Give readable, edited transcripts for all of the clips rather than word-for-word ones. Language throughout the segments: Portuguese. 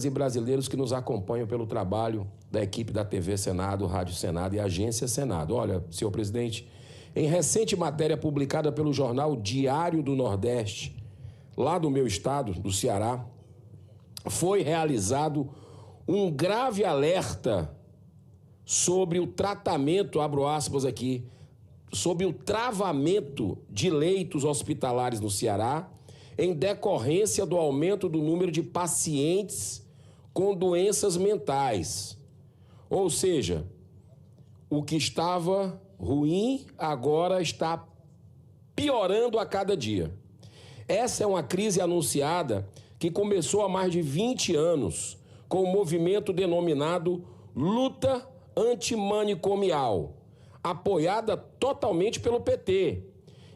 E brasileiros que nos acompanham pelo trabalho da equipe da TV Senado, Rádio Senado e Agência Senado. Olha, senhor presidente, em recente matéria publicada pelo jornal Diário do Nordeste, lá do meu estado, do Ceará, foi realizado um grave alerta sobre o tratamento, abro aspas aqui, sobre o travamento de leitos hospitalares no Ceará, em decorrência do aumento do número de pacientes com doenças mentais. Ou seja, o que estava ruim agora está piorando a cada dia. Essa é uma crise anunciada que começou há mais de 20 anos com o movimento denominado Luta Antimanicomial, apoiada totalmente pelo PT,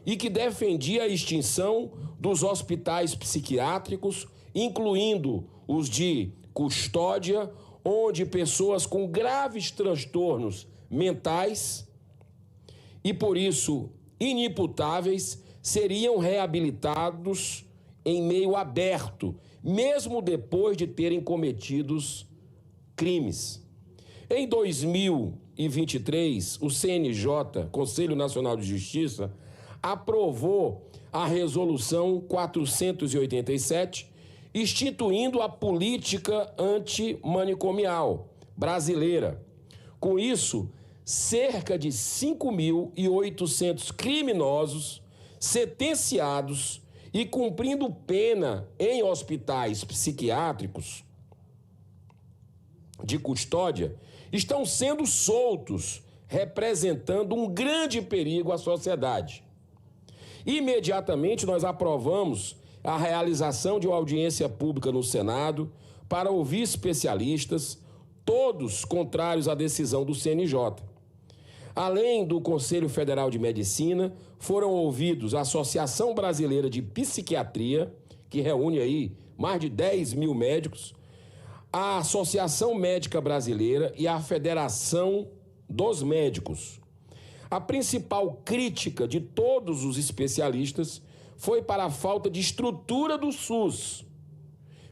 e que defendia a extinção dos hospitais psiquiátricos, incluindo os de custódia, onde pessoas com graves transtornos mentais e, por isso, inimputáveis, seriam reabilitados em meio aberto, mesmo depois de terem cometidos crimes. Em 2023, o CNJ, Conselho Nacional de Justiça, aprovou a Resolução 487, instituindo a política antimanicomial brasileira. Com isso, cerca de 5.800 criminosos sentenciados e cumprindo pena em hospitais psiquiátricos de custódia estão sendo soltos, representando um grande perigo à sociedade. Imediatamente nós aprovamos a realização de uma audiência pública no Senado para ouvir especialistas, todos contrários à decisão do CNJ. Além do Conselho Federal de Medicina, foram ouvidos a Associação Brasileira de Psiquiatria, que reúne aí mais de 10 mil médicos, a Associação Médica Brasileira e a Federação dos Médicos. A principal crítica de todos os especialistas foi para a falta de estrutura do SUS,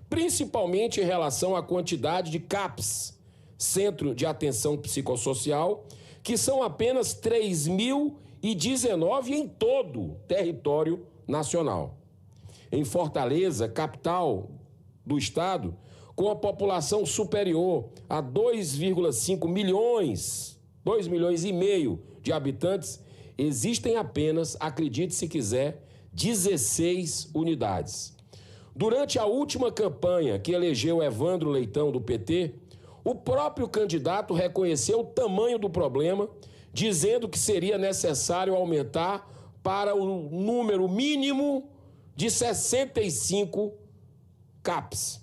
principalmente em relação à quantidade de CAPs, Centro de Atenção Psicossocial, que são apenas 3.019 em todo o território nacional. Em Fortaleza, capital do estado, com a população superior a 2,5 milhões, 2 milhões e meio de habitantes, existem apenas, acredite se quiser, 16 unidades. Durante a última campanha que elegeu Evandro Leitão, do PT, o próprio candidato reconheceu o tamanho do problema, dizendo que seria necessário aumentar para o número mínimo de 65 CAPs.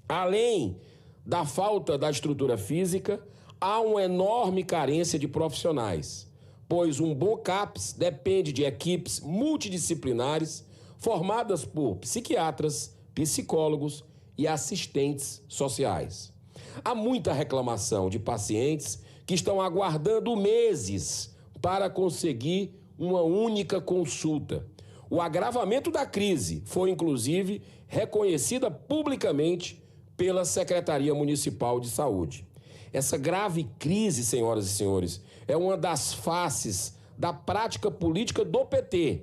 Além da falta da estrutura física, há uma enorme carência de profissionais, pois um bom CAPS depende de equipes multidisciplinares formadas por psiquiatras, psicólogos e assistentes sociais. Há muita reclamação de pacientes que estão aguardando meses para conseguir uma única consulta. O agravamento da crise foi, inclusive, reconhecida publicamente pela Secretaria Municipal de Saúde. Essa grave crise, senhoras e senhores, é uma das faces da prática política do PT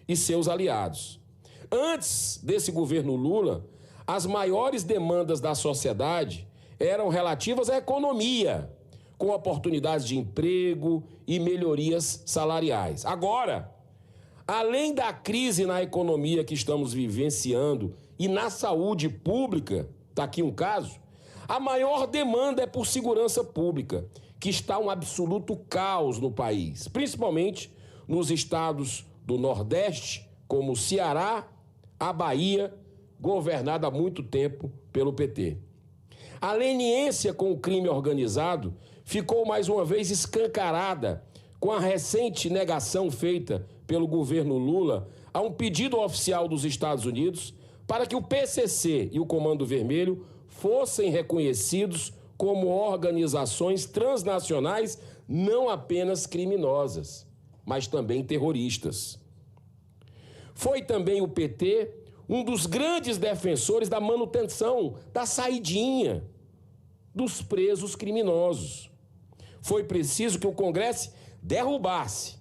e seus aliados. Antes desse governo Lula, as maiores demandas da sociedade eram relativas à economia, com oportunidades de emprego e melhorias salariais. Agora, além da crise na economia que estamos vivenciando e na saúde pública, está aqui um caso, a maior demanda é por segurança pública, que está um absoluto caos no país, principalmente nos estados do Nordeste, como o Ceará, a Bahia, governada há muito tempo pelo PT. A leniência com o crime organizado ficou mais uma vez escancarada com a recente negação feita pelo governo Lula a um pedido oficial dos Estados Unidos para que o PCC e o Comando Vermelho fossem reconhecidos como organizações transnacionais não apenas criminosas, mas também terroristas. Foi também o PT um dos grandes defensores da manutenção, da saidinha dos presos criminosos. Foi preciso que o Congresso derrubasse,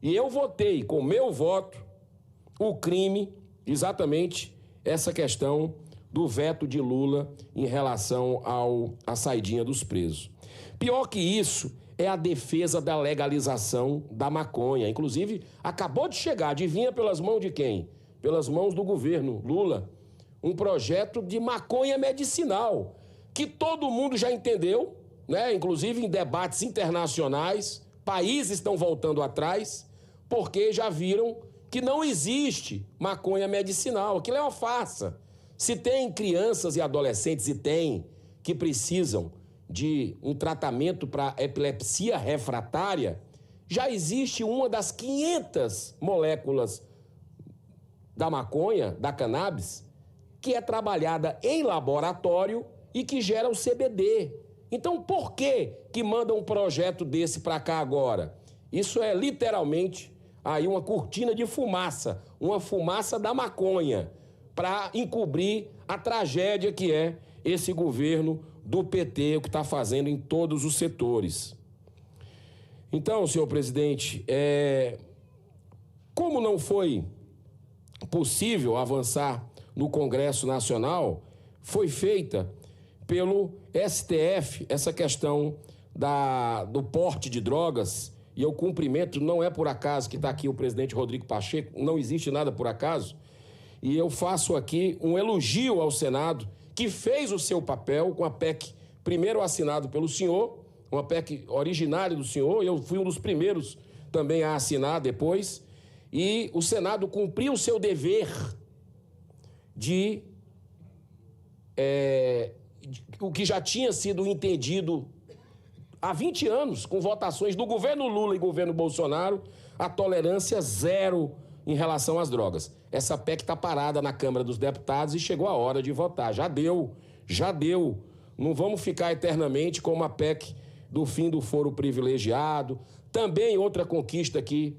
e eu votei com meu voto o crime, exatamente essa questão do veto de Lula em relação à saidinha dos presos. Pior que isso é a defesa da legalização da maconha. Inclusive, acabou de chegar, adivinha pelas mãos de quem? Pelas mãos do governo Lula, um projeto de maconha medicinal, que todo mundo já entendeu, né? Inclusive em debates internacionais, países estão voltando atrás, porque já viram que não existe maconha medicinal. Aquilo é uma farsa. Se tem crianças e adolescentes, e tem, que precisam de um tratamento para epilepsia refratária, já existe uma das 500 moléculas da maconha, da cannabis, que é trabalhada em laboratório e que gera o CBD. Então, por que manda um projeto desse para cá agora? Isso é literalmente aí uma cortina de fumaça, uma fumaça da maconha, para encobrir a tragédia que é esse governo do PT, o que está fazendo em todos os setores. Então, senhor presidente, como não foi possível avançar no Congresso Nacional, foi feita pelo STF essa questão do porte de drogas, e eu cumprimento, não é por acaso que está aqui o presidente Rodrigo Pacheco, não existe nada por acaso, e eu faço aqui um elogio ao Senado, que fez o seu papel com a PEC, primeiro assinado pelo senhor, uma PEC originária do senhor, e eu fui um dos primeiros também a assinar depois, e o Senado cumpriu o seu dever o que já tinha sido entendido há 20 anos, com votações do governo Lula e governo Bolsonaro, a tolerância zero em relação às drogas. Essa PEC está parada na Câmara dos Deputados e chegou a hora de votar. Já deu. Não vamos ficar eternamente com uma PEC do fim do foro privilegiado. Também outra conquista aqui,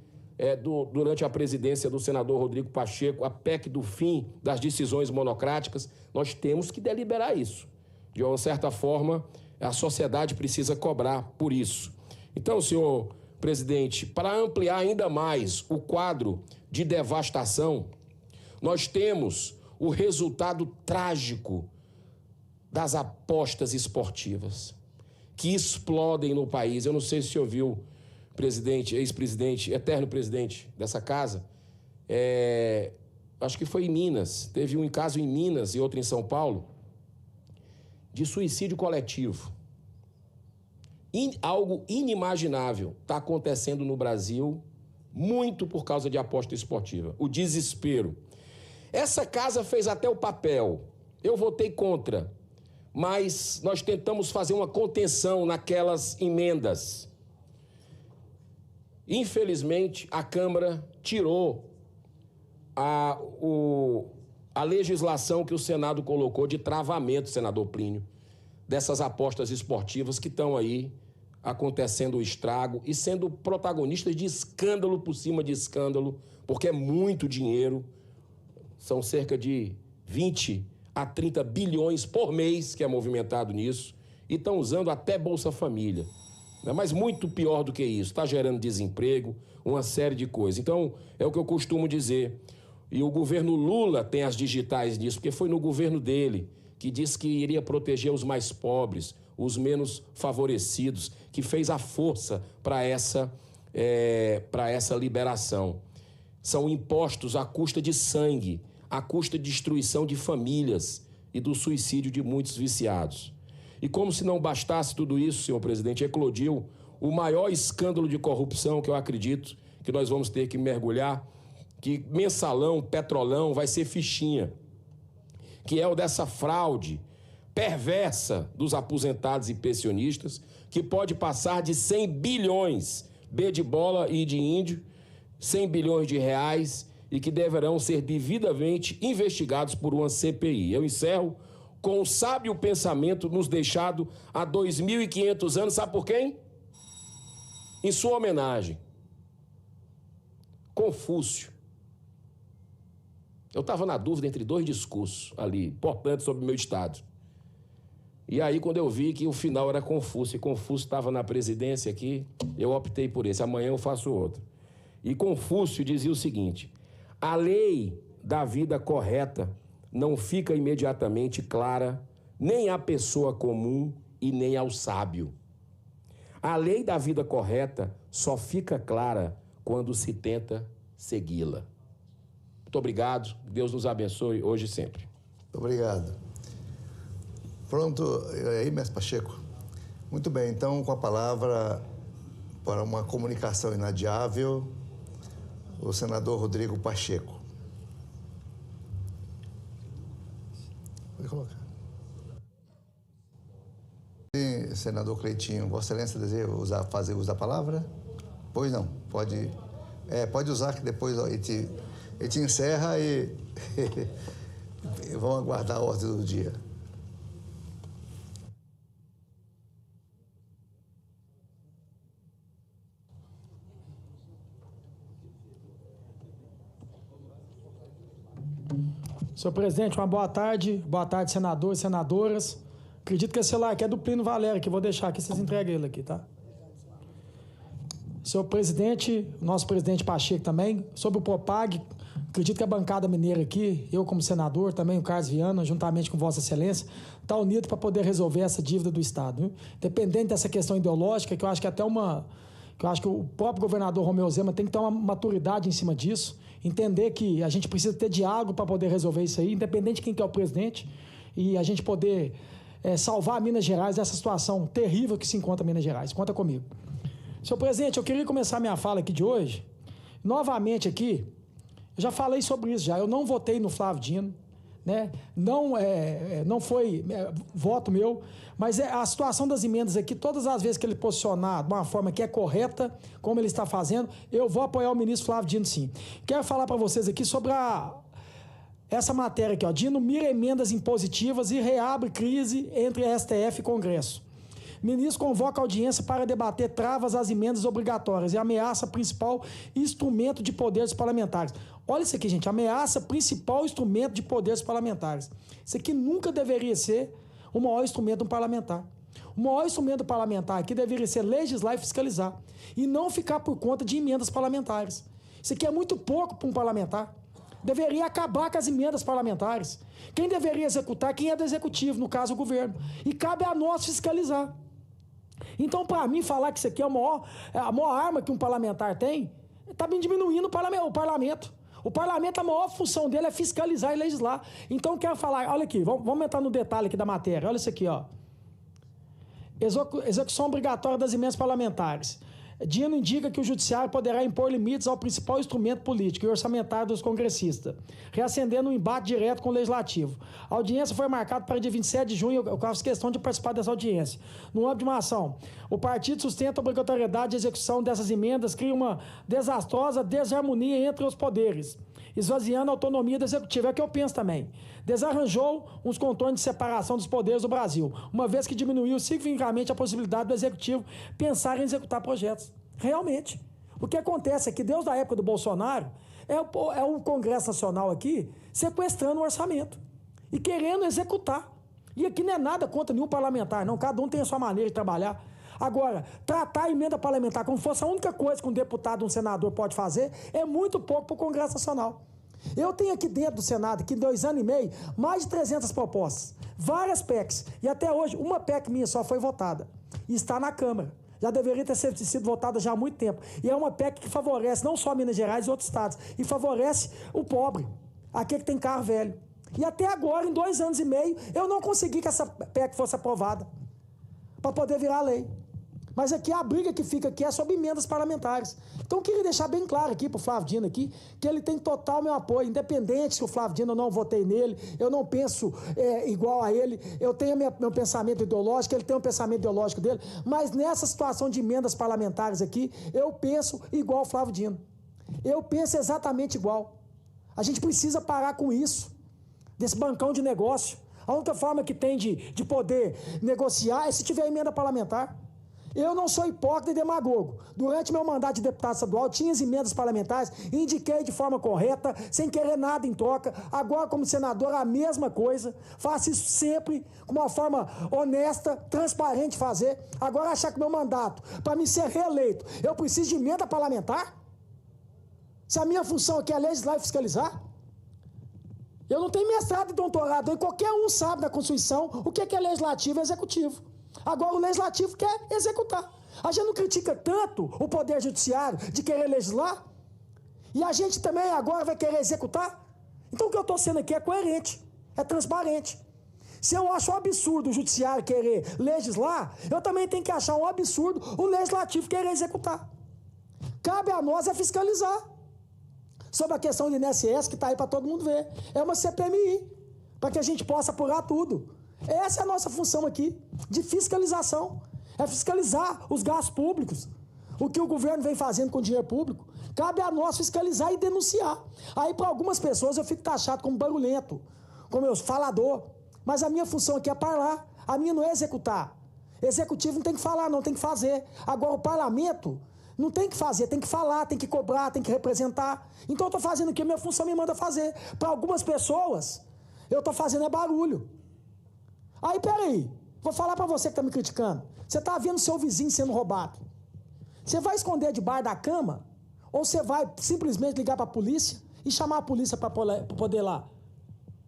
durante a presidência do senador Rodrigo Pacheco, a PEC do fim das decisões monocráticas. Nós temos que deliberar isso. De uma certa forma, a sociedade precisa cobrar por isso. Então, senhor presidente, para ampliar ainda mais o quadro de devastação, nós temos o resultado trágico das apostas esportivas, que explodem no país. Eu não sei se o senhor viu, presidente, ex-presidente, eterno presidente dessa casa, acho que foi em Minas, teve um caso em Minas e outro em São Paulo, de suicídio coletivo. Algo inimaginável está acontecendo no Brasil, muito por causa de aposta esportiva. O desespero. Essa casa fez até o papel. Eu votei contra, mas nós tentamos fazer uma contenção naquelas emendas. Infelizmente, a Câmara tirou a legislação que o Senado colocou de travamento, senador Plínio, dessas apostas esportivas que estão aí acontecendo o estrago e sendo protagonistas de escândalo por cima de escândalo, porque é muito dinheiro, são cerca de 20 a 30 bilhões por mês que é movimentado nisso, e estão usando até Bolsa Família. Mas muito pior do que isso, está gerando desemprego, uma série de coisas. Então, é o que eu costumo dizer, e o governo Lula tem as digitais disso, porque foi no governo dele que disse que iria proteger os mais pobres, os menos favorecidos, que fez a força para essa liberação. São impostos à custa de sangue, à custa de destruição de famílias e do suicídio de muitos viciados. E como se não bastasse tudo isso, senhor presidente, eclodiu o maior escândalo de corrupção que eu acredito que nós vamos ter que mergulhar, que mensalão, petrolão, vai ser fichinha, que é o dessa fraude perversa dos aposentados e pensionistas, que pode passar de 100 bilhões, B de bola e de índio, 100 bilhões de reais, e que deverão ser devidamente investigados por uma CPI. Eu encerro com o sábio pensamento nos deixado há 2.500 anos, sabe por quem? Em sua homenagem. Confúcio. Eu estava na dúvida entre dois discursos ali, importantes sobre o meu estado. E aí, quando eu vi que o final era Confúcio, e Confúcio estava na presidência aqui, eu optei por esse. Amanhã eu faço outro. E Confúcio dizia o seguinte: a lei da vida correta não fica imediatamente clara nem à pessoa comum e nem ao sábio. A lei da vida correta só fica clara quando se tenta segui-la. Muito obrigado. Deus nos abençoe hoje e sempre. Muito obrigado. Pronto, aí, mestre Pacheco? Muito bem, então, com a palavra para uma comunicação inadiável, o senador Rodrigo Pacheco. Pode colocar. Sim, senador Cleitinho, Vossa Excelência deseja fazer uso da palavra? Pois não, pode usar, que depois ele te encerra e vamos aguardar a ordem do dia. Senhor presidente, uma boa tarde, senadores e senadoras. Acredito que esse celular aqui é do Plínio Valério, que vou deixar aqui, vocês entregam ele aqui, tá? Senhor presidente, nosso presidente Pacheco também, sobre o Propag, acredito que a bancada mineira aqui, eu como senador, também o Carlos Viana, juntamente com Vossa Excelência, está unido para poder resolver essa dívida do Estado, viu? Independente dessa questão ideológica, que eu acho que que eu acho que o próprio governador Romeu Zema tem que ter uma maturidade em cima disso, entender que a gente precisa ter diálogo para poder resolver isso aí, independente de quem que é o presidente, e a gente poder salvar Minas Gerais dessa situação terrível que se encontra em Minas Gerais. Conta comigo. Senhor presidente, eu queria começar minha fala aqui de hoje, novamente aqui, eu já falei sobre isso já, eu não votei no Flávio Dino, né? Não foi voto meu, mas a situação das emendas aqui, todas as vezes que ele posicionar de uma forma que é correta, como ele está fazendo, eu vou apoiar o ministro Flávio Dino, sim. Quero falar para vocês aqui sobre essa matéria aqui, ó. Dino mira emendas impositivas e reabre crise entre STF e Congresso. Ministro convoca audiência para debater travas às emendas obrigatórias e ameaça principal instrumento de poderes parlamentares. Olha isso aqui, gente. Ameaça principal instrumento de poderes parlamentares. Isso aqui nunca deveria ser o maior instrumento do parlamentar. O maior instrumento parlamentar aqui deveria ser legislar e fiscalizar. E não ficar por conta de emendas parlamentares. Isso aqui é muito pouco para um parlamentar. Deveria acabar com as emendas parlamentares. Quem deveria executar? Quem é do executivo, no caso o governo. E cabe a nós fiscalizar. Então, para mim, falar que isso aqui é a maior arma que um parlamentar tem, está bem diminuindo o parlamento. O parlamento, a maior função dele é fiscalizar e legislar. Então, quero falar, olha aqui, vamos entrar no detalhe aqui da matéria. Olha isso aqui, ó. Execução obrigatória das emendas parlamentares. Dino indica que o judiciário poderá impor limites ao principal instrumento político e orçamentário dos congressistas, reacendendo um embate direto com o legislativo. A audiência foi marcada para dia 27 de junho, eu faço questão de participar dessa audiência. No âmbito de uma ação, o partido sustenta a obrigatoriedade de execução dessas emendas, cria uma desastrosa desarmonia entre os poderes, esvaziando a autonomia do executivo. É o que eu penso também. Desarranjou uns contornos de separação dos poderes do Brasil, uma vez que diminuiu significativamente a possibilidade do executivo pensar em executar projetos. Realmente. O que acontece é que desde a época do Bolsonaro, é o Congresso Nacional aqui sequestrando o orçamento e querendo executar. E aqui não é nada contra nenhum parlamentar, não. Cada um tem a sua maneira de trabalhar. Agora, tratar a emenda parlamentar como fosse a única coisa que um deputado, um senador pode fazer, é muito pouco para o Congresso Nacional. Eu tenho aqui dentro do Senado, aqui em 2 anos e meio, mais de 300 propostas, várias PECs, e até hoje uma PEC minha só foi votada, e está na Câmara. Já deveria ter sido votada já há muito tempo. E é uma PEC que favorece não só Minas Gerais e outros estados, e favorece o pobre, aquele que tem carro velho. E até agora, em 2 anos e meio, eu não consegui que essa PEC fosse aprovada, para poder virar lei. Mas aqui a briga que fica aqui é sobre emendas parlamentares. Então eu queria deixar bem claro aqui para o Flávio Dino aqui, que ele tem total meu apoio, independente se o Flávio Dino eu não votei nele, eu não penso igual a ele, eu tenho meu pensamento ideológico, ele tem o pensamento ideológico dele, mas nessa situação de emendas parlamentares aqui, eu penso igual o Flávio Dino. Eu penso exatamente igual. A gente precisa parar com isso, desse bancão de negócio. A única forma que tem de poder negociar é se tiver emenda parlamentar. Eu não sou hipócrita e demagogo. Durante meu mandato de deputado estadual, tinha as emendas parlamentares, indiquei de forma correta, sem querer nada em troca. Agora, como senador, a mesma coisa. Faço isso sempre, com uma forma honesta, transparente fazer. Agora, achar que meu mandato, para me ser reeleito, eu preciso de emenda parlamentar? Se a minha função aqui é legislar e fiscalizar? Eu não tenho mestrado e doutorado, e qualquer um sabe da Constituição o que é legislativo e executivo. Agora o legislativo quer executar. A gente não critica tanto o poder judiciário de querer legislar, e a gente também agora vai querer executar. Então o que eu estou sendo aqui é coerente, é transparente. Se eu acho um absurdo o judiciário querer legislar, eu também tenho que achar um absurdo o legislativo querer executar. Cabe a nós é fiscalizar. Sobre a questão do INSS, que está aí para todo mundo ver. É uma CPMI, para que a gente possa apurar tudo. Essa é a nossa função aqui, de fiscalização. É fiscalizar os gastos públicos. O que o governo vem fazendo com o dinheiro público. Cabe a nós fiscalizar e denunciar. Aí, para algumas pessoas, eu fico taxado como barulhento, como eu falador. Mas a minha função aqui é falar. A minha não é executar. Executivo não tem que falar, não, tem que fazer. Agora, o parlamento não tem que fazer, tem que falar, tem que cobrar, tem que representar. Então eu estou fazendo o que a minha função me manda fazer. Para algumas pessoas, eu estou fazendo é barulho. Aí, peraí, vou falar para você que está me criticando. Você está vendo seu vizinho sendo roubado. Você vai esconder debaixo da cama? Ou você vai simplesmente ligar para a polícia e chamar a polícia para poder ir lá?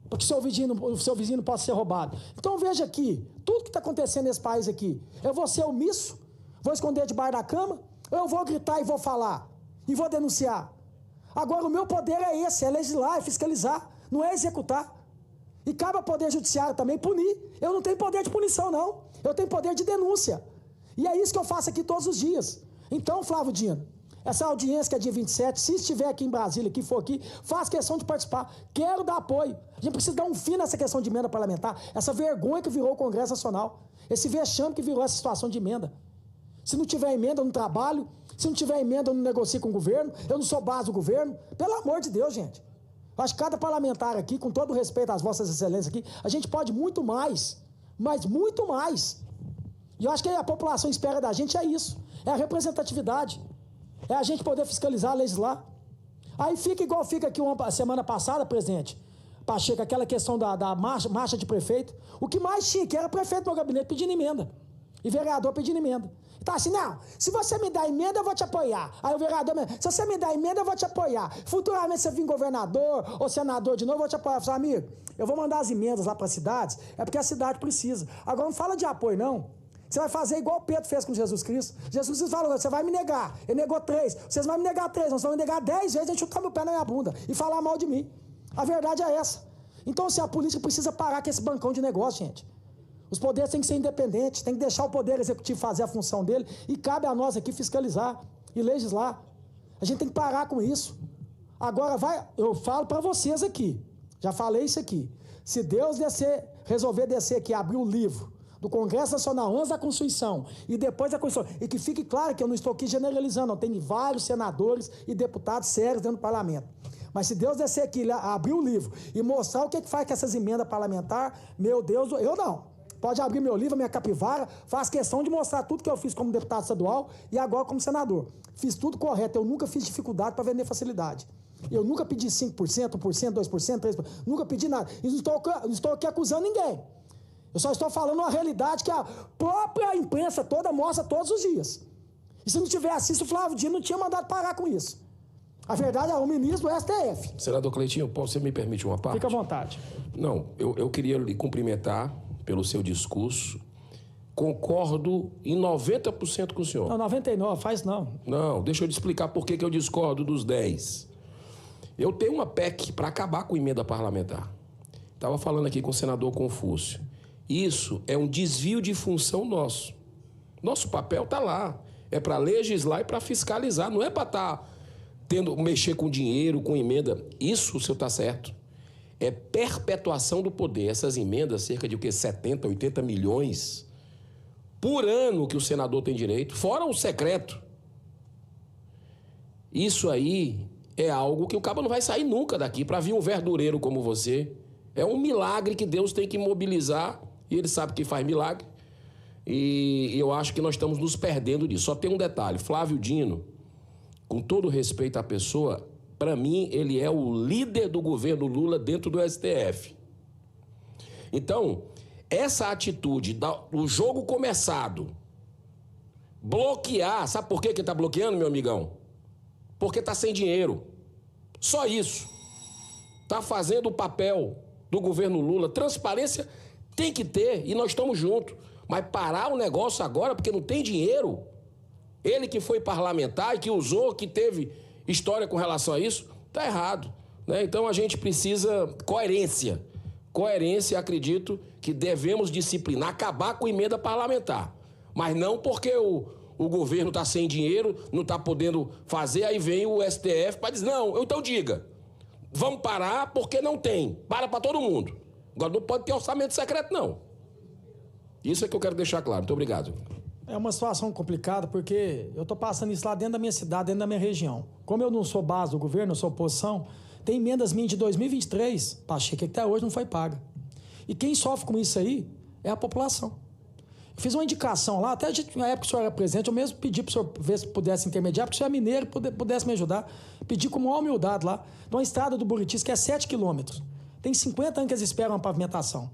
Para que o seu vizinho não possa ser roubado. Então veja aqui, tudo que está acontecendo nesse país aqui. Eu vou ser omisso? Vou esconder debaixo da cama? Eu vou gritar e vou falar, e vou denunciar. Agora, o meu poder é esse, é legislar, é fiscalizar, não é executar. E cabe ao Poder Judiciário também punir. Eu não tenho poder de punição, não. Eu tenho poder de denúncia. E é isso que eu faço aqui todos os dias. Então, Flávio Dino, essa audiência que é dia 27, se estiver aqui em Brasília, que for aqui, faço questão de participar. Quero dar apoio. A gente precisa dar um fim nessa questão de emenda parlamentar, essa vergonha que virou o Congresso Nacional, esse vexame que virou essa situação de emenda. Se não tiver emenda, eu não trabalho. Se não tiver emenda, eu não negocio com o governo. Eu não sou base do governo. Pelo amor de Deus, gente. Eu acho que cada parlamentar aqui, com todo o respeito às vossas excelências aqui, a gente pode muito mais. Mas muito mais. E eu acho que a população espera da gente é isso. É a representatividade. É a gente poder fiscalizar, legislar. Aí fica igual fica aqui uma semana passada, presidente Pacheco, aquela questão da marcha de prefeito. O que mais tinha, que era prefeito do meu gabinete pedindo emenda. E vereador pedindo emenda. Tá assim, não, se você me dá emenda, eu vou te apoiar. Aí o vereador, se você me dá emenda, eu vou te apoiar. Futuramente, se você vir governador ou senador de novo, eu vou te apoiar. Eu falo, amigo, eu vou mandar as emendas lá para as cidades, é porque a cidade precisa. Agora, não fala de apoio, não. Você vai fazer igual o Pedro fez com Jesus Cristo. Jesus Cristo falou, você vai me negar. Ele negou 3. Vocês vão me negar 3, nós vamos me negar 10 vezes, e chutar meu pé na minha bunda e falar mal de mim. A verdade é essa. Então, assim, a política precisa parar com esse bancão de negócio, gente. Os poderes têm que ser independentes, tem que deixar o poder executivo fazer a função dele e cabe a nós aqui fiscalizar e legislar. A gente tem que parar com isso. Agora eu falo para vocês aqui, já falei isso aqui. Se Deus resolver descer aqui, abrir o livro do Congresso Nacional antes da Constituição e depois da Constituição, e que fique claro que eu não estou aqui generalizando, não, tem vários senadores e deputados sérios dentro do parlamento. Mas se Deus descer aqui, abrir o livro e mostrar o que faz com essas emendas parlamentares, meu Deus, eu não. Pode abrir meu livro, minha capivara, faço questão de mostrar tudo que eu fiz como deputado estadual e agora como senador. Fiz tudo correto, eu nunca fiz dificuldade para vender facilidade. Eu nunca pedi 5%, 1%, 2%, 3%, nunca pedi nada. E não estou aqui acusando ninguém. Eu só estou falando uma realidade que a própria imprensa toda mostra todos os dias. E se não tivesse isso, o Flávio Dino não tinha mandado parar com isso. A verdade é o ministro do STF. Senador Cleitinho, você me permite uma parte? Fica à vontade. Não, eu queria lhe cumprimentar pelo seu discurso. Concordo em 90% com o senhor. Não, 99%, faz não. Não, deixa eu te explicar por que eu discordo dos 10%. Eu tenho uma PEC para acabar com a emenda parlamentar. Estava falando aqui com o senador Confúcio. Isso é um desvio de função nosso. Nosso papel está lá. É para legislar e para fiscalizar. Não é para estar mexer com dinheiro, com emenda. Isso o senhor está certo. É perpetuação do poder. Essas emendas, cerca de 70, 80 milhões por ano que o senador tem direito, fora o secreto. Isso aí é algo que o cabo não vai sair nunca daqui para vir um verdureiro como você. É um milagre que Deus tem que mobilizar, e ele sabe que faz milagre. E eu acho que nós estamos nos perdendo disso. Só tem um detalhe, Flávio Dino, com todo respeito à pessoa, para mim, ele é o líder do governo Lula dentro do STF. Então, essa atitude do jogo começado, bloquear, sabe por que ele está bloqueando, meu amigão? Porque está sem dinheiro. Só isso. Está fazendo o papel do governo Lula. Transparência tem que ter e nós estamos juntos. Mas parar o negócio agora porque não tem dinheiro. Ele que foi parlamentar e que usou, que teve história com relação a isso, está errado, né? Então a gente precisa coerência. Coerência, acredito que devemos disciplinar, acabar com emenda parlamentar. Mas não porque o governo está sem dinheiro, não está podendo fazer, aí vem o STF para dizer, não, então diga, vamos parar porque não tem. Para todo mundo. Agora não pode ter orçamento secreto, não. Isso é que eu quero deixar claro. Muito obrigado. É uma situação complicada porque eu estou passando isso lá dentro da minha cidade, dentro da minha região. Como eu não sou base do governo, eu sou oposição, tem emendas minhas de 2023, Pacheco, que até hoje não foi paga. E quem sofre com isso aí é a população. Eu fiz uma indicação lá, até na época que o senhor era presente, eu mesmo pedi para o senhor ver se pudesse intermediar, porque o senhor é mineiro e pudesse me ajudar. Pedi com maior humildade lá, de uma estrada do Buritis, que é 7 quilômetros. Tem 50 anos que eles esperam a pavimentação.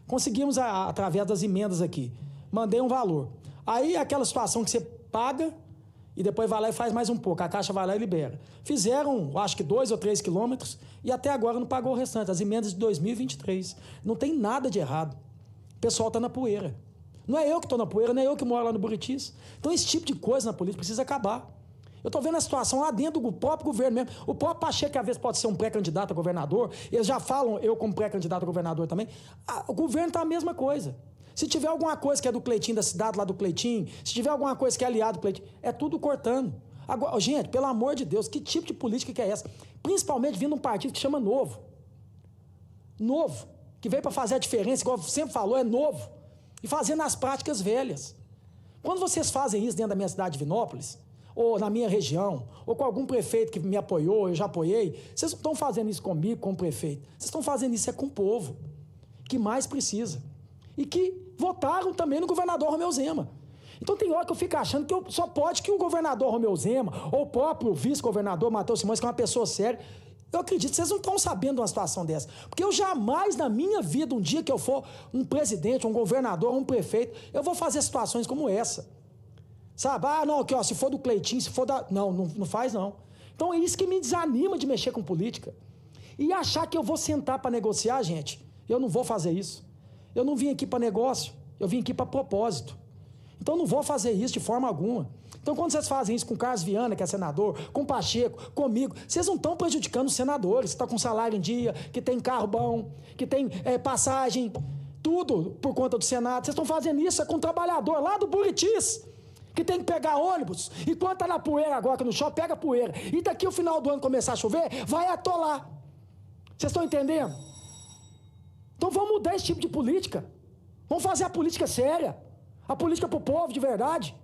Conseguimos, através das emendas aqui, mandei um valor. Aí aquela situação que você paga e depois vai lá e faz mais um pouco. A Caixa vai lá e libera. Fizeram, acho que 2 ou 3 quilômetros e até agora não pagou o restante. As emendas de 2023. Não tem nada de errado. O pessoal está na poeira. Não é eu que estou na poeira, não é eu que moro lá no Buritis. Então esse tipo de coisa na política precisa acabar. Eu estou vendo a situação lá dentro do próprio governo mesmo. O próprio Pacheco, que às vezes pode ser um pré-candidato a governador, eles já falam eu como pré-candidato a governador também. O governo está a mesma coisa. Se tiver alguma coisa que é do Cleitinho, da cidade lá do Cleitinho, se tiver alguma coisa que é aliado do Cleitinho, é tudo cortando. Agora, gente, pelo amor de Deus, que tipo de política que é essa? Principalmente vindo de um partido que chama Novo. Novo. Que veio para fazer a diferença, igual sempre falou, é novo. E fazendo as práticas velhas. Quando vocês fazem isso dentro da minha cidade de Vinópolis, ou na minha região, ou com algum prefeito que me apoiou, eu já apoiei, vocês não estão fazendo isso comigo, como prefeito. Vocês estão fazendo isso com o povo, que mais precisa. E que votaram também no governador Romeu Zema. Então tem hora que eu fico achando que só pode que o governador Romeu Zema, ou o próprio vice-governador Matheus Simões, que é uma pessoa séria, eu acredito que vocês não estão sabendo de uma situação dessa. Porque eu jamais, na minha vida, um dia que eu for um presidente, um governador, um prefeito, eu vou fazer situações como essa. Sabe? Ah, não, aqui, ó, se for do Cleitinho, se for da... Não faz, não. Então é isso que me desanima de mexer com política. E achar que eu vou sentar para negociar, gente, eu não vou fazer isso. Eu não vim aqui para negócio, eu vim aqui para propósito. Então eu não vou fazer isso de forma alguma. Então quando vocês fazem isso com o Carlos Viana, que é senador, com o Pacheco, comigo, vocês não estão prejudicando os senadores, que estão com salário em dia, que tem carro bom, que tem passagem, tudo por conta do Senado. Vocês estão fazendo isso com um trabalhador lá do Buritis, que tem que pegar ônibus, e quando tá na poeira agora, que no shopping, pega poeira. E daqui o final do ano começar a chover, vai atolar. Vocês estão entendendo? Então vamos mudar esse tipo de política. Vamos fazer a política séria. A política pro povo, de verdade.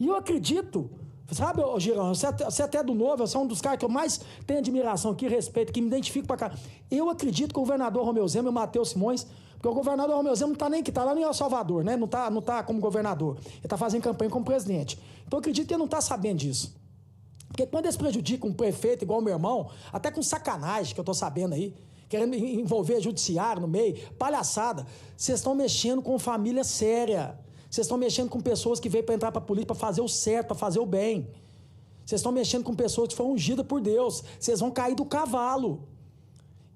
E eu acredito, sabe, Girão, você até é do Novo, você é um dos caras que eu mais tenho admiração aqui, respeito, que me identifico pra cá. Eu acredito que o governador Romeu Zema e o Matheus Simões, porque o governador Romeu Zema não tá nem aqui, tá lá no El Salvador, né? Não tá como governador. Ele tá fazendo campanha como presidente. Então eu acredito que ele não tá sabendo disso. Porque quando eles prejudicam um prefeito igual o meu irmão, até com sacanagem, que eu tô sabendo aí, querendo envolver judiciário no meio, palhaçada, vocês estão mexendo com família séria. Vocês estão mexendo com pessoas que veio para entrar para a política para fazer o certo, para fazer o bem. Vocês estão mexendo com pessoas que foram ungidas por Deus. Vocês vão cair do cavalo.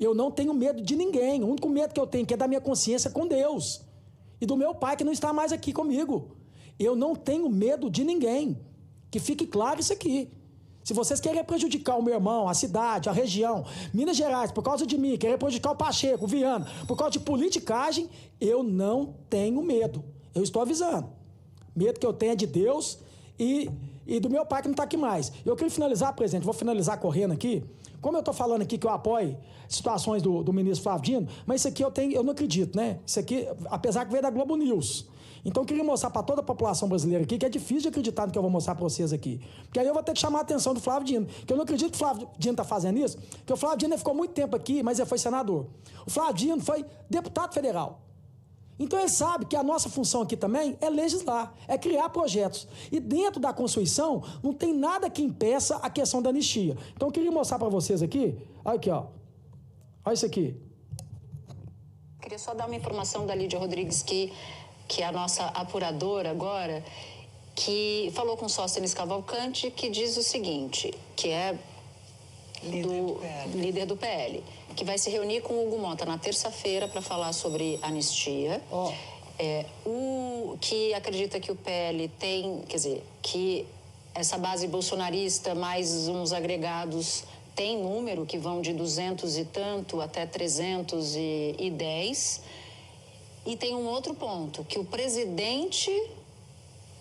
Eu não tenho medo de ninguém. O único medo que eu tenho que é da minha consciência com Deus. E do meu pai que não está mais aqui comigo. Eu não tenho medo de ninguém. Que fique claro isso aqui. Se vocês querem prejudicar o meu irmão, a cidade, a região, Minas Gerais, por causa de mim, querem prejudicar o Pacheco, o Viana, por causa de politicagem, eu não tenho medo. Eu estou avisando. Medo que eu tenho é de Deus e do meu pai que não está aqui mais. Eu queria finalizar, presidente, vou finalizar correndo aqui. Como eu estou falando aqui que eu apoio situações do ministro Flávio Dino, mas isso aqui eu não acredito, né? Isso aqui, apesar que veio da Globo News. Então eu queria mostrar para toda a população brasileira aqui que é difícil de acreditar no que eu vou mostrar para vocês aqui. Porque aí eu vou ter que chamar a atenção do Flávio Dino. Que eu não acredito que o Flávio Dino está fazendo isso, porque o Flávio Dino ficou muito tempo aqui, mas ele foi senador. O Flávio Dino foi deputado federal. Então ele sabe que a nossa função aqui também é legislar, é criar projetos. E dentro da Constituição não tem nada que impeça a questão da anistia. Então eu queria mostrar para vocês aqui, olha aqui, ó. Olha isso aqui. Queria só dar uma informação da Lídia Rodrigues, que é a nossa apuradora agora, que falou com Sóstenes Cavalcante, que diz o seguinte, que é líder do PL, que vai se reunir com o Hugo Mota na terça-feira para falar sobre anistia. Que acredita que o PL tem, quer dizer, que essa base bolsonarista mais uns agregados tem número que vão de 200 e tanto até 310. E tem um outro ponto, que o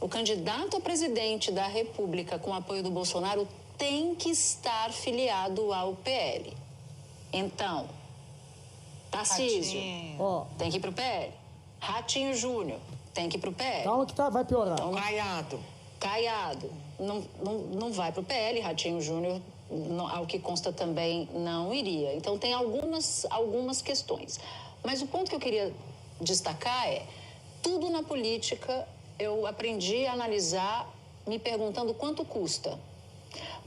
candidato a presidente da República com apoio do Bolsonaro tem que estar filiado ao PL. Então, Tarcísio tem que ir pro PL. Ratinho Júnior tem que ir pro PL. Calma que vai piorar. Então, Caiado não vai pro PL. Ratinho Júnior, ao que consta, também não iria. Então tem algumas questões. Mas o ponto que eu queria destacar é: tudo na política eu aprendi a analisar me perguntando quanto custa.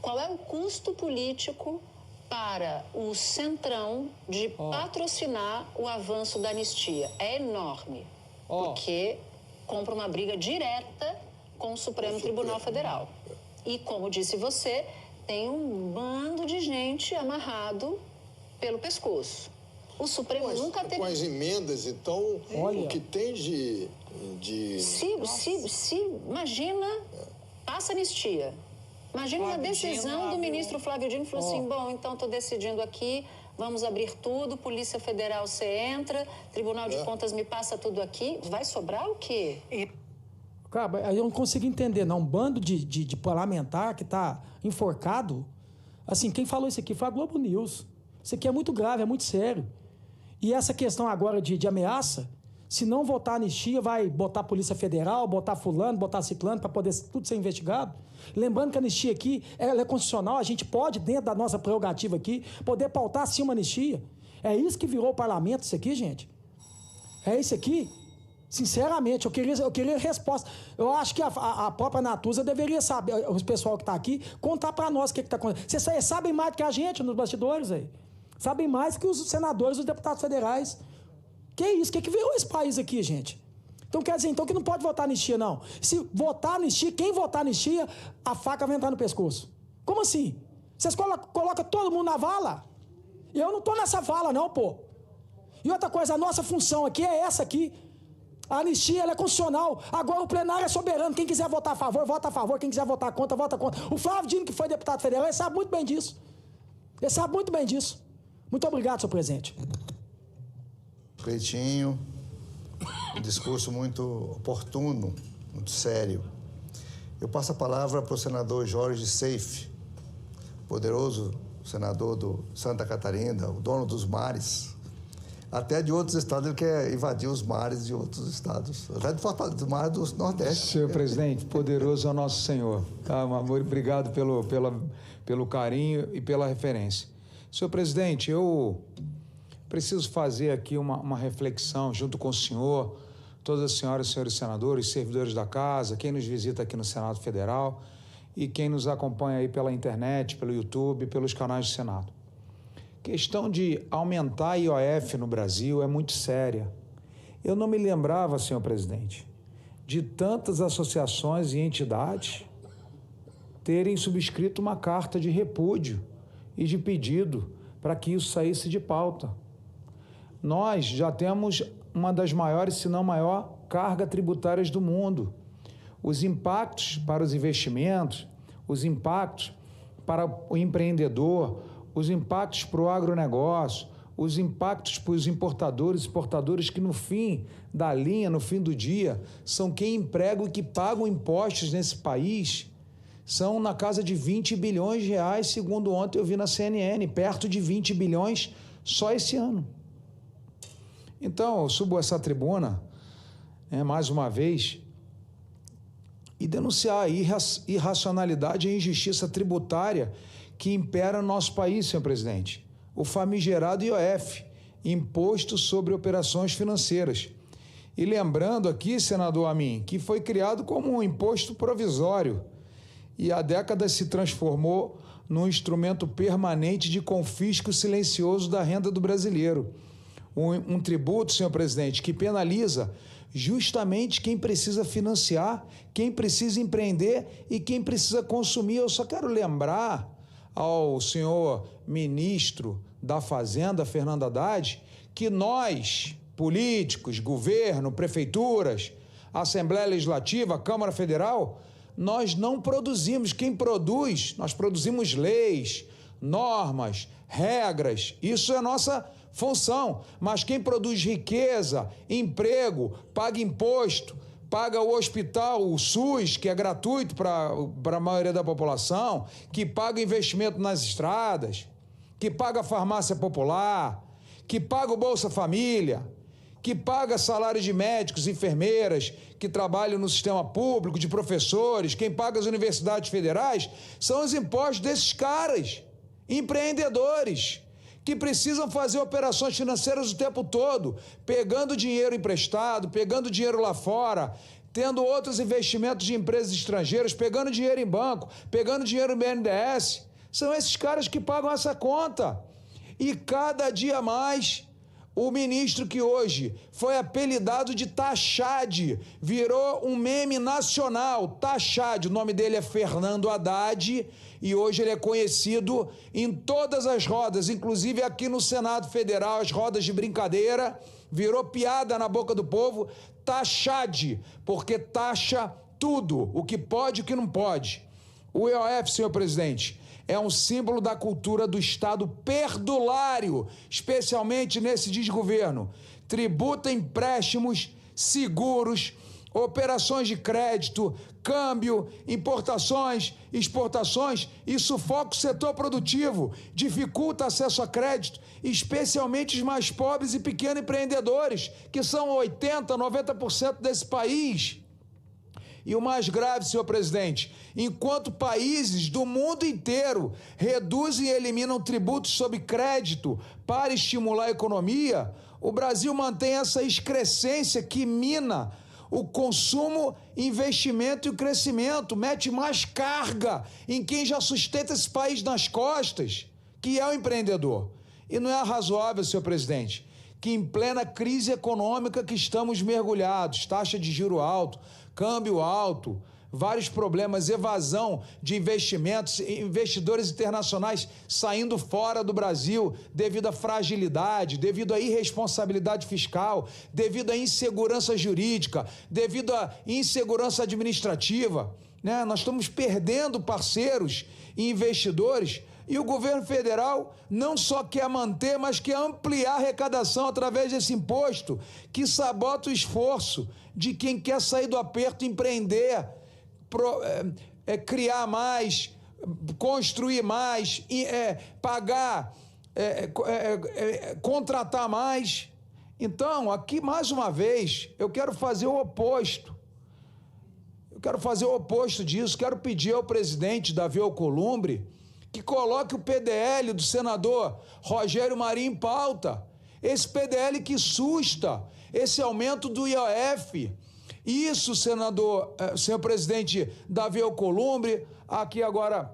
Qual é o custo político para o Centrão de patrocinar o avanço da anistia? É enorme, porque compra uma briga direta com o Supremo Tribunal Federal. E, como disse você, tem um bando de gente amarrado pelo pescoço. O Supremo nunca teve... Com as emendas, então, o que tem de... Imagina, passa anistia. Imagina uma decisão do ministro Flávio Dino, falou assim, bom, então estou decidindo aqui, vamos abrir tudo, Polícia Federal você entra, Tribunal de Contas me passa tudo aqui, vai sobrar o quê? Cara, eu não consigo entender, não. Um bando de parlamentar que está enforcado. Assim, quem falou isso aqui foi a Globo News. Isso aqui é muito grave, é muito sério. E essa questão agora de ameaça, se não votar anistia, vai botar a Polícia Federal, botar fulano, botar ciclano, para poder tudo ser investigado. Lembrando que a anistia aqui ela é constitucional, a gente pode, dentro da nossa prerrogativa aqui, poder pautar sim uma anistia. É isso que virou o parlamento, isso aqui, gente? É isso aqui? Sinceramente, eu queria resposta. Eu acho que a própria Natuza deveria saber, o pessoal que está aqui, contar para nós o que está acontecendo. Vocês sabem mais do que a gente nos bastidores aí. Sabem mais que os senadores, os deputados federais. Que isso? O que virou esse país aqui, gente? Então quer dizer, então que não pode votar anistia, não. Se votar anistia, quem votar anistia, a faca vai entrar no pescoço. Como assim? Vocês colocam todo mundo na vala? E eu não estou nessa vala, não, pô. E outra coisa, a nossa função aqui é essa aqui. A anistia, ela é constitucional. Agora o plenário é soberano. Quem quiser votar a favor, vota a favor. Quem quiser votar contra, vota contra. O Flávio Dino, que foi deputado federal, ele sabe muito bem disso. Ele sabe muito bem disso. Muito obrigado, senhor presidente. Cleitinho, um discurso muito oportuno, muito sério. Eu passo a palavra para o senador Jorge Seife, poderoso senador do Santa Catarina, o dono dos mares. Até de outros estados ele quer invadir os mares de outros estados. Até do mar do Nordeste. Senhor presidente, poderoso é o nosso Senhor. Tá, meu amor, obrigado pelo carinho e pela referência. Senhor presidente, eu preciso fazer aqui uma reflexão junto com o senhor, todas as senhoras e senhores senadores, servidores da casa, quem nos visita aqui no Senado Federal e quem nos acompanha aí pela internet, pelo YouTube, pelos canais do Senado. Questão de aumentar a IOF no Brasil é muito séria. Eu não me lembrava, senhor presidente, de tantas associações e entidades terem subscrito uma carta de repúdio e de pedido para que isso saísse de pauta. Nós já temos uma das maiores, se não maior, carga tributárias do mundo. Os impactos para os investimentos, os impactos para o empreendedor, os impactos para o agronegócio, os impactos para os importadores e exportadores que no fim da linha, no fim do dia, são quem empregam e que pagam impostos nesse país, são na casa de 20 bilhões de reais, segundo ontem eu vi na CNN, perto de 20 bilhões só esse ano. Então, eu subo essa tribuna, mais uma vez, e denunciar a irracionalidade e a injustiça tributária que impera no nosso país, senhor presidente. O famigerado IOF, Imposto sobre Operações Financeiras. E lembrando aqui, senador Amin, que foi criado como um imposto provisório e há décadas se transformou num instrumento permanente de confisco silencioso da renda do brasileiro. Um tributo, senhor presidente, que penaliza justamente quem precisa financiar, quem precisa empreender e quem precisa consumir. Eu só quero lembrar ao senhor ministro da Fazenda, Fernando Haddad, que nós, políticos, governo, prefeituras, Assembleia Legislativa, Câmara Federal, nós não produzimos. Quem produz, nós produzimos leis, normas, regras. Isso é nossa função. Mas quem produz riqueza, emprego, paga imposto, paga o hospital, o SUS, que é gratuito para a maioria da população, que paga investimento nas estradas, que paga a farmácia popular, que paga o Bolsa Família, que paga salário de médicos, enfermeiras, que trabalham no sistema público, de professores, quem paga as universidades federais, são os impostos desses caras, empreendedores, que precisam fazer operações financeiras o tempo todo, pegando dinheiro emprestado, pegando dinheiro lá fora, tendo outros investimentos de empresas estrangeiras, pegando dinheiro em banco, pegando dinheiro no BNDES. São esses caras que pagam essa conta. E cada dia mais, o ministro que hoje foi apelidado de Tachad, virou um meme nacional, Tachad, o nome dele é Fernando Haddad, e hoje ele é conhecido em todas as rodas, inclusive aqui no Senado Federal, as rodas de brincadeira, virou piada na boca do povo, Tachad, porque taxa tudo, o que pode e o que não pode. O IOF, senhor presidente, é um símbolo da cultura do Estado perdulário, especialmente nesse desgoverno. Tributa empréstimos, seguros, operações de crédito, câmbio, importações, exportações e sufoca o setor produtivo, dificulta acesso a crédito, especialmente os mais pobres e pequenos empreendedores, que são 80%, 90% desse país. E o mais grave, senhor presidente, enquanto países do mundo inteiro reduzem e eliminam tributos sobre crédito para estimular a economia, o Brasil mantém essa excrescência que mina o consumo, investimento e o crescimento, mete mais carga em quem já sustenta esse país nas costas, que é o empreendedor. E não é razoável, senhor presidente, que em plena crise econômica que estamos mergulhados, taxa de juro alto, câmbio alto, vários problemas, evasão de investimentos, investidores internacionais saindo fora do Brasil devido à fragilidade, devido à irresponsabilidade fiscal, devido à insegurança jurídica, devido à insegurança administrativa, né? Nós estamos perdendo parceiros e investidores. E o governo federal não só quer manter, mas quer ampliar a arrecadação através desse imposto, que sabota o esforço de quem quer sair do aperto, empreender, criar mais, construir mais, pagar, contratar mais. Então, aqui, mais uma vez, eu quero fazer o oposto. Eu quero fazer o oposto disso. Quero pedir ao presidente Davi Alcolumbre que coloque o PDL do senador Rogério Marinho em pauta. Esse PDL que susta esse aumento do IOF. Isso, senhor presidente Davi Alcolumbre, aqui agora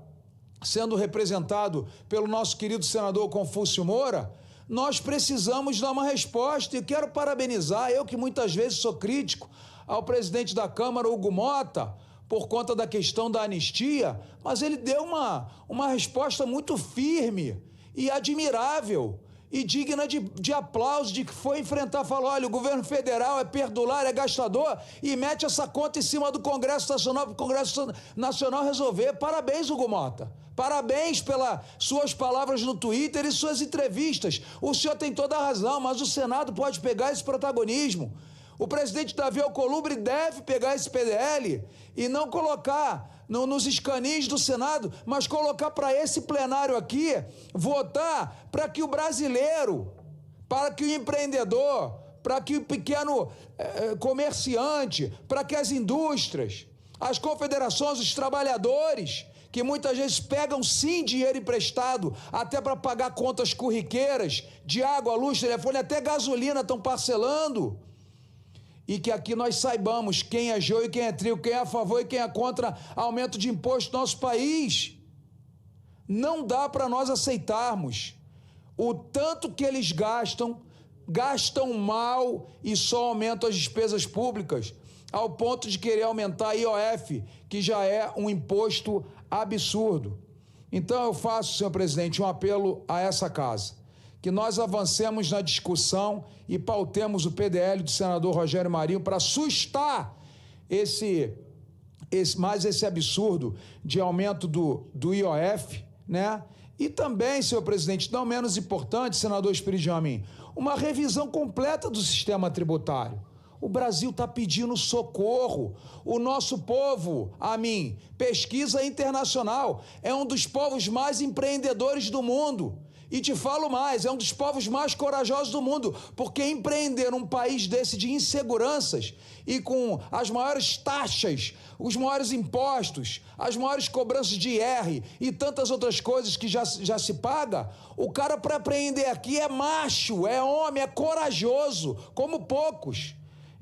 sendo representado pelo nosso querido senador Confúcio Moura, nós precisamos dar uma resposta. E quero parabenizar, eu que muitas vezes sou crítico ao presidente da Câmara, Hugo Mota, por conta da questão da anistia, mas ele deu uma resposta muito firme e admirável e digna de aplauso, de que foi enfrentar, falou, olha, o governo federal é perdulário, é gastador, e mete essa conta em cima do Congresso Nacional, para o Congresso Nacional resolver. Parabéns, Hugo Mota. Parabéns pelas suas palavras no Twitter e suas entrevistas. O senhor tem toda a razão, mas o Senado pode pegar esse protagonismo. O presidente Davi Alcolumbre deve pegar esse PDL e não colocar nos escaninhos do Senado, mas colocar para esse plenário aqui, votar para que o brasileiro, para que o empreendedor, para que o pequeno comerciante, para que as indústrias, as confederações, os trabalhadores, que muitas vezes pegam sim dinheiro emprestado até para pagar contas corriqueiras de água, luz, telefone, até gasolina estão parcelando. e que aqui nós saibamos quem é joio e quem é trigo, quem é a favor e quem é contra aumento de imposto no nosso país. Não dá para nós aceitarmos o tanto que eles gastam mal e só aumentam as despesas públicas, ao ponto de querer aumentar a IOF, que já é um imposto absurdo. Então eu faço, senhor presidente, um apelo a essa casa, que nós avancemos na discussão e pautemos o PDL do senador Rogério Marinho para sustar esse absurdo de aumento do IOF, né? E também, senhor presidente, não menos importante, senador Espírito Amin, uma revisão completa do sistema tributário. O Brasil está pedindo socorro. O nosso povo, Amin, pesquisa internacional, é um dos povos mais empreendedores do mundo. E te falo mais, é um dos povos mais corajosos do mundo, porque empreender num país desse de inseguranças e com as maiores taxas, os maiores impostos, as maiores cobranças de IR e tantas outras coisas que já se paga, o cara para empreender aqui é macho, é homem, é corajoso, como poucos.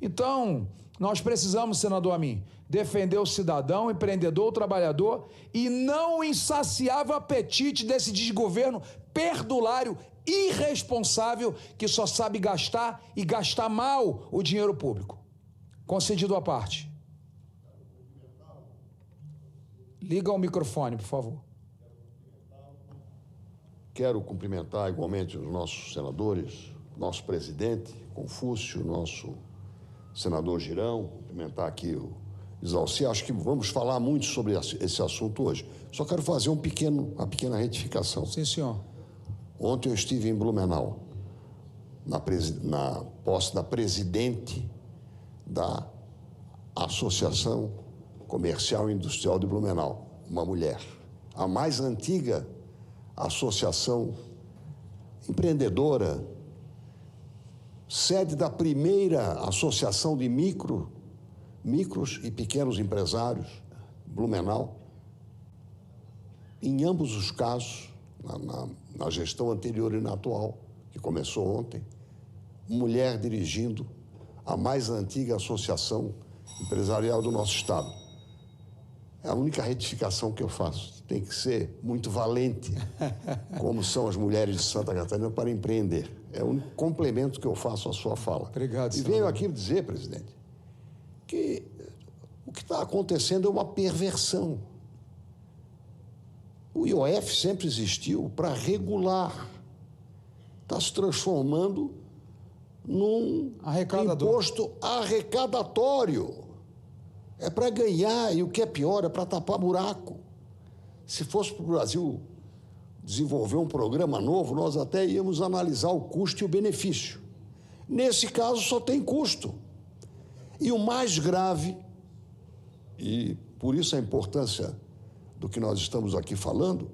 Então, nós precisamos, senador Amin, defender o cidadão, o empreendedor, o trabalhador e não o insaciável apetite desse desgoverno perdulário, irresponsável, que só sabe gastar e gastar mal o dinheiro público. Concedido à parte. Liga o microfone, por favor. Quero cumprimentar igualmente os nossos senadores, nosso presidente, Confúcio, nosso senador Girão, cumprimentar aqui o Isalci. Acho que vamos falar muito sobre esse assunto hoje. Só quero fazer uma pequena retificação. Sim, senhor. Ontem eu estive em Blumenau, na posse da presidente da Associação Comercial e Industrial de Blumenau, uma mulher. A mais antiga associação empreendedora, sede da primeira associação de micros e pequenos empresários, Blumenau. Em ambos os casos, na gestão anterior e na atual, que começou ontem, mulher dirigindo a mais antiga associação empresarial do nosso Estado. É a única retificação que eu faço. Tem que ser muito valente, como são as mulheres de Santa Catarina, para empreender. É o único complemento que eu faço à sua fala. Obrigado, senhor. E venho aqui dizer, presidente, que o que está acontecendo é uma perversão. O IOF sempre existiu para regular. Está se transformando num imposto arrecadatório. É para ganhar, e o que é pior, é para tapar buraco. Se fosse para o Brasil desenvolver um programa novo, nós até íamos analisar o custo e o benefício. Nesse caso, só tem custo. E o mais grave, e por isso a importância do que nós estamos aqui falando,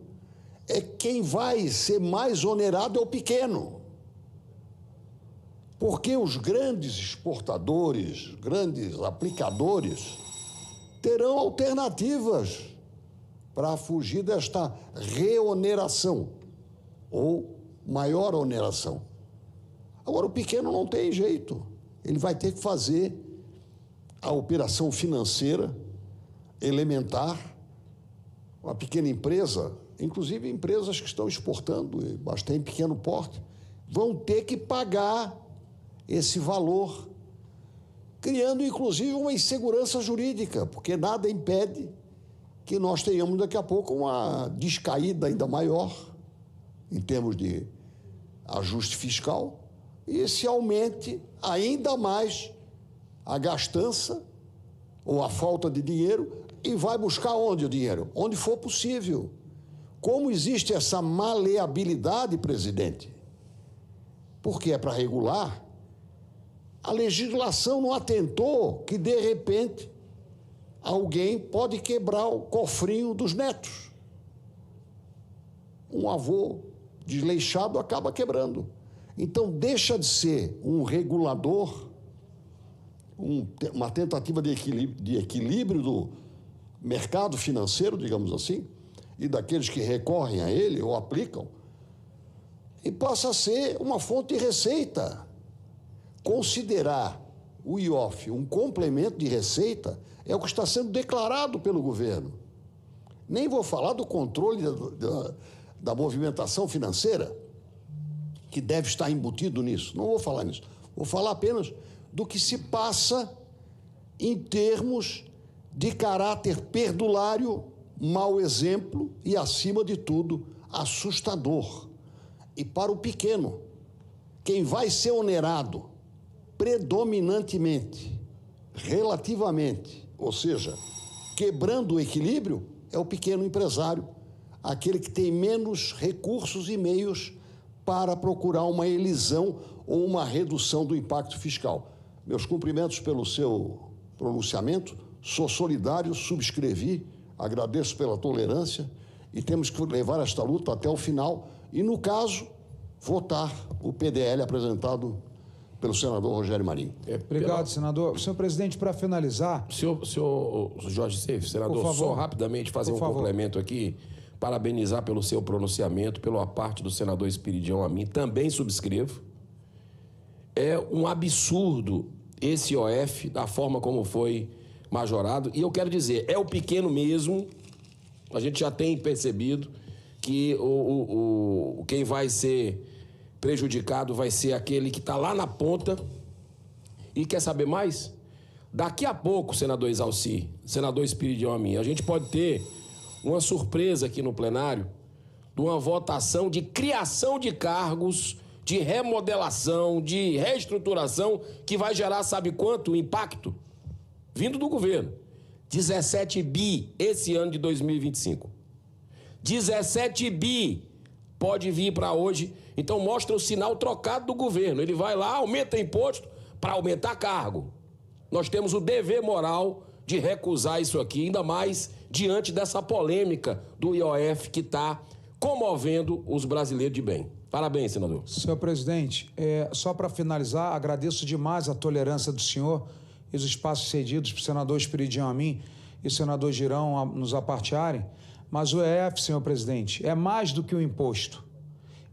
é quem vai ser mais onerado é o pequeno. Porque os grandes exportadores, grandes aplicadores, terão alternativas para fugir desta reoneração ou maior oneração. Agora, o pequeno não tem jeito. Ele vai ter que fazer a operação financeira elementar. Uma pequena empresa, inclusive empresas que estão exportando, mas têm pequeno porte, vão ter que pagar esse valor, criando, inclusive, uma insegurança jurídica, porque nada impede que nós tenhamos, daqui a pouco, uma descaída ainda maior em termos de ajuste fiscal e se aumente ainda mais a gastança ou a falta de dinheiro. E vai buscar onde o dinheiro? Onde for possível. Como existe essa maleabilidade, presidente? Porque é para regular. A legislação não atentou que, de repente, alguém pode quebrar o cofrinho dos netos. Um avô desleixado acaba quebrando. Então, deixa de ser um regulador, uma tentativa de equilíbrio do mercado financeiro, digamos assim, e daqueles que recorrem a ele ou aplicam, e passa a ser uma fonte de receita. Considerar o IOF um complemento de receita é o que está sendo declarado pelo governo. Nem vou falar do controle da movimentação financeira, que deve estar embutido nisso. Não vou falar nisso. Vou falar apenas do que se passa em termos de caráter perdulário, mau exemplo e, acima de tudo, assustador. E para o pequeno, quem vai ser onerado predominantemente, relativamente, ou seja, quebrando o equilíbrio, é o pequeno empresário, aquele que tem menos recursos e meios para procurar uma elisão ou uma redução do impacto fiscal. Meus cumprimentos pelo seu pronunciamento, sou solidário, subscrevi, agradeço pela tolerância e temos que levar esta luta até o final e, no caso, votar o PDL apresentado pelo senador Rogério Marinho. Obrigado, senador. Senhor presidente, para finalizar... Senhor Jorge Seif, senador, por favor, só rapidamente fazer um complemento aqui, parabenizar pelo seu pronunciamento, pela parte do senador Espiridião Amin, também subscrevo. É um absurdo esse IOF, da forma como foi majorado, e eu quero dizer, é o pequeno mesmo, a gente já tem percebido que quem vai ser prejudicado vai ser aquele que está lá na ponta. E quer saber mais? Daqui a pouco, senador Exalci, senador Espiridião Amin, a gente pode ter uma surpresa aqui no plenário de uma votação de criação de cargos, de remodelação, de reestruturação, que vai gerar, sabe quanto impacto? Vindo do governo. 17 bi esse ano de 2025. 17 bi pode vir para hoje. Então mostra o sinal trocado do governo. Ele vai lá, aumenta imposto para aumentar cargo. Nós temos o dever moral de recusar isso aqui, ainda mais diante dessa polêmica do IOF que está comovendo os brasileiros de bem. Parabéns, senador. Senhor presidente, só para finalizar, agradeço demais a tolerância do senhor e os espaços cedidos para o senador Espiridião Amin e o senador Girão nos apartearem, mas o IOF, senhor presidente, é mais do que um imposto.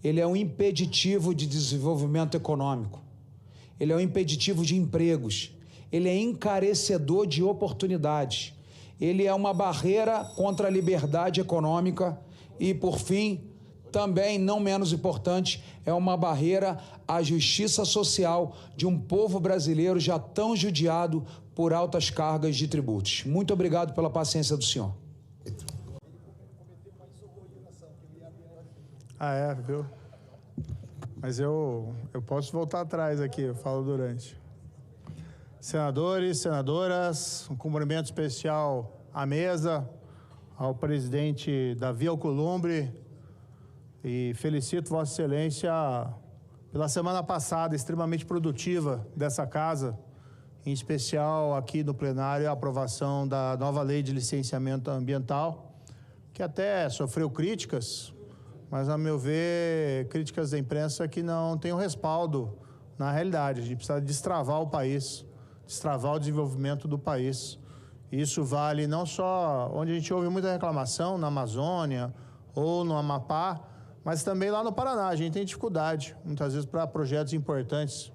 Ele é um impeditivo de desenvolvimento econômico. Ele é um impeditivo de empregos. Ele é encarecedor de oportunidades. Ele é uma barreira contra a liberdade econômica e, por fim, também, não menos importante, é uma barreira à justiça social de um povo brasileiro já tão judiado por altas cargas de tributos. Muito obrigado pela paciência do senhor. Viu? Mas eu posso voltar atrás aqui, eu falo durante. Senadores, senadoras, um cumprimento especial à mesa, ao presidente Davi Alcolumbre, e felicito Vossa Excelência pela semana passada, extremamente produtiva dessa casa, em especial aqui no plenário, a aprovação da nova lei de licenciamento ambiental, que até sofreu críticas, mas, a meu ver, críticas da imprensa que não têm um respaldo na realidade. A gente precisa destravar o país, destravar o desenvolvimento do país. Isso vale não só onde a gente ouve muita reclamação, na Amazônia ou no Amapá, mas também lá no Paraná. A gente tem dificuldade, muitas vezes, para projetos importantes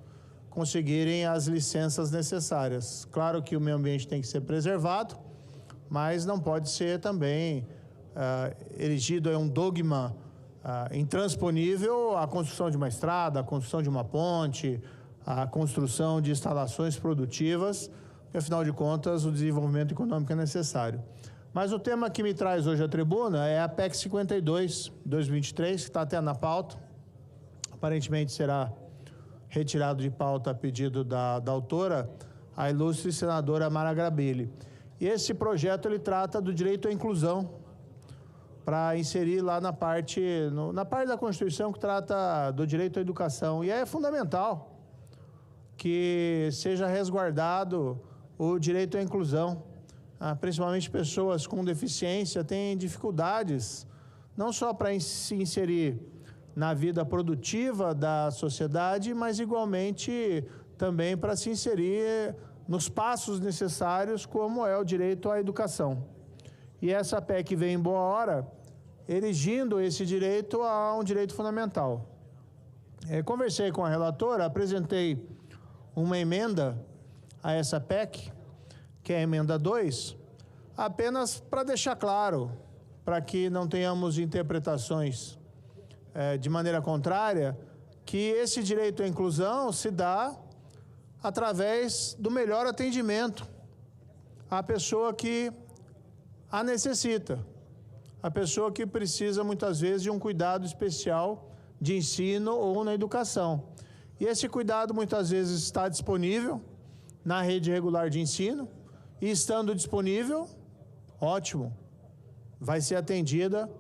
conseguirem as licenças necessárias. Claro que o meio ambiente tem que ser preservado, mas não pode ser também erigido um dogma intransponível a construção de uma estrada, a construção de uma ponte, a construção de instalações produtivas, porque, afinal de contas, o desenvolvimento econômico é necessário. Mas o tema que me traz hoje à tribuna é a PEC 52, 2023, que está até na pauta. Aparentemente será retirado de pauta a pedido da autora, a ilustre senadora Mara Grabelli. E esse projeto ele trata do direito à inclusão, para inserir lá na parte da Constituição que trata do direito à educação. E é fundamental que seja resguardado o direito à inclusão. Principalmente pessoas com deficiência têm dificuldades, não só para se inserir na vida produtiva da sociedade, mas igualmente também para se inserir nos passos necessários, como é o direito à educação. E essa PEC vem em boa hora, erigindo esse direito a um direito fundamental. Conversei com a relatora, apresentei uma emenda a essa PEC, que é a emenda 2, apenas para deixar claro, para que não tenhamos interpretações de maneira contrária, que esse direito à inclusão se dá através do melhor atendimento à pessoa que a necessita, a pessoa que precisa muitas vezes de um cuidado especial de ensino ou na educação. E esse cuidado muitas vezes está disponível na rede regular de ensino, e estando disponível, ótimo, vai ser atendida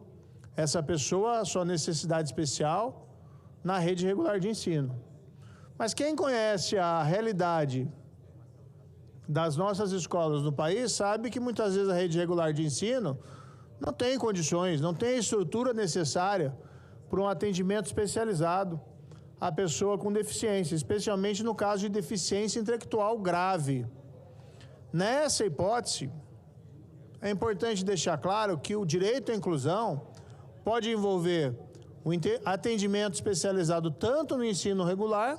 essa pessoa, a sua necessidade especial, na rede regular de ensino. Mas quem conhece a realidade das nossas escolas no país sabe que muitas vezes a rede regular de ensino não tem condições, não tem a estrutura necessária para um atendimento especializado à pessoa com deficiência, especialmente no caso de deficiência intelectual grave. Nessa hipótese, é importante deixar claro que o direito à inclusão pode envolver o atendimento especializado tanto no ensino regular,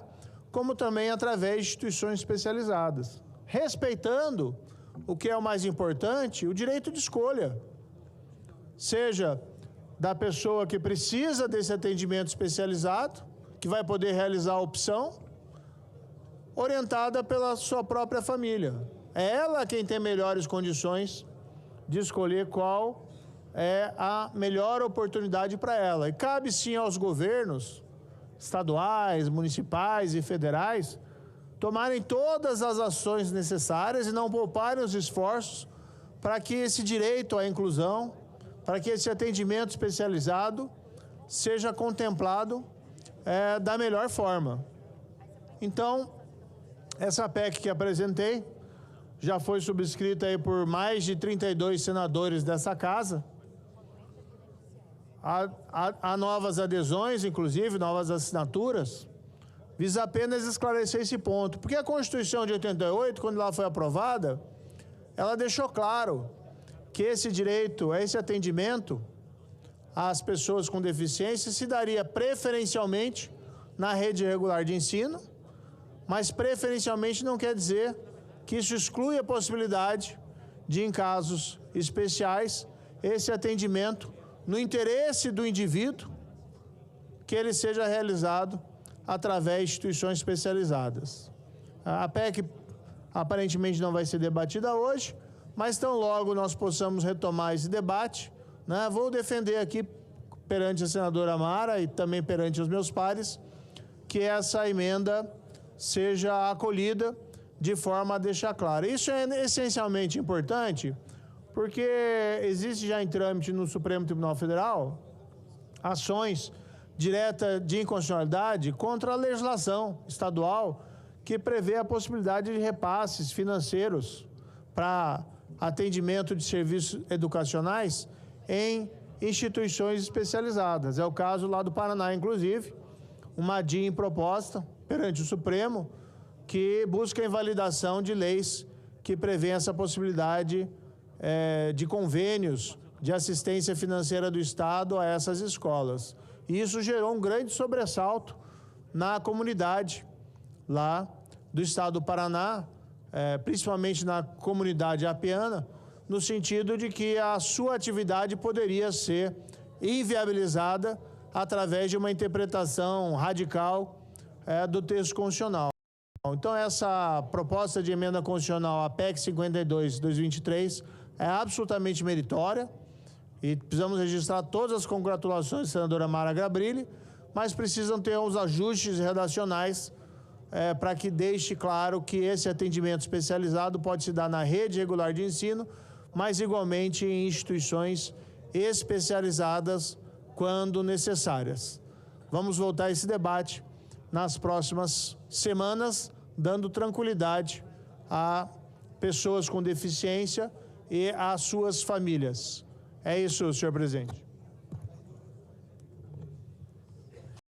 como também através de instituições especializadas, respeitando o que é o mais importante, o direito de escolha, seja da pessoa que precisa desse atendimento especializado, que vai poder realizar a opção, orientada pela sua própria família. É ela quem tem melhores condições de escolher qual é a melhor oportunidade para ela. E cabe sim aos governos estaduais, municipais e federais tomarem todas as ações necessárias e não pouparem os esforços para que esse direito à inclusão, para que esse atendimento especializado seja contemplado da melhor forma. Então, essa PEC que apresentei já foi subscrita aí por mais de 32 senadores dessa casa. Há novas adesões, inclusive, novas assinaturas. Visa apenas esclarecer esse ponto. Porque a Constituição de 88, quando ela foi aprovada, ela deixou claro que esse direito, esse atendimento às pessoas com deficiência se daria preferencialmente na rede regular de ensino, mas preferencialmente não quer dizer que isso exclui a possibilidade de, em casos especiais, esse atendimento, no interesse do indivíduo, que ele seja realizado através de instituições especializadas. A PEC aparentemente não vai ser debatida hoje, mas tão logo nós possamos retomar esse debate, né? Vou defender aqui perante a senadora Mara e também perante os meus pares que essa emenda seja acolhida de forma a deixar claro. Isso é essencialmente importante porque existe já em trâmite no Supremo Tribunal Federal ações diretas de inconstitucionalidade contra a legislação estadual que prevê a possibilidade de repasses financeiros para atendimento de serviços educacionais em instituições especializadas. É o caso lá do Paraná, inclusive, uma DIN proposta perante o Supremo que busca a invalidação de leis que prevêem essa possibilidade de convênios de assistência financeira do Estado a essas escolas. E isso gerou um grande sobressalto na comunidade lá do Estado do Paraná, principalmente na comunidade apiana, no sentido de que a sua atividade poderia ser inviabilizada através de uma interpretação radical do texto constitucional. Então, essa proposta de emenda constitucional, a PEC 52/2023, é absolutamente meritória e precisamos registrar todas as congratulações da senadora Mara Gabrilli, mas precisam ter uns ajustes redacionais para que deixe claro que esse atendimento especializado pode se dar na rede regular de ensino, mas igualmente em instituições especializadas quando necessárias. Vamos voltar a esse debate nas próximas semanas, dando tranquilidade a pessoas com deficiência e às suas famílias. É isso, senhor presidente.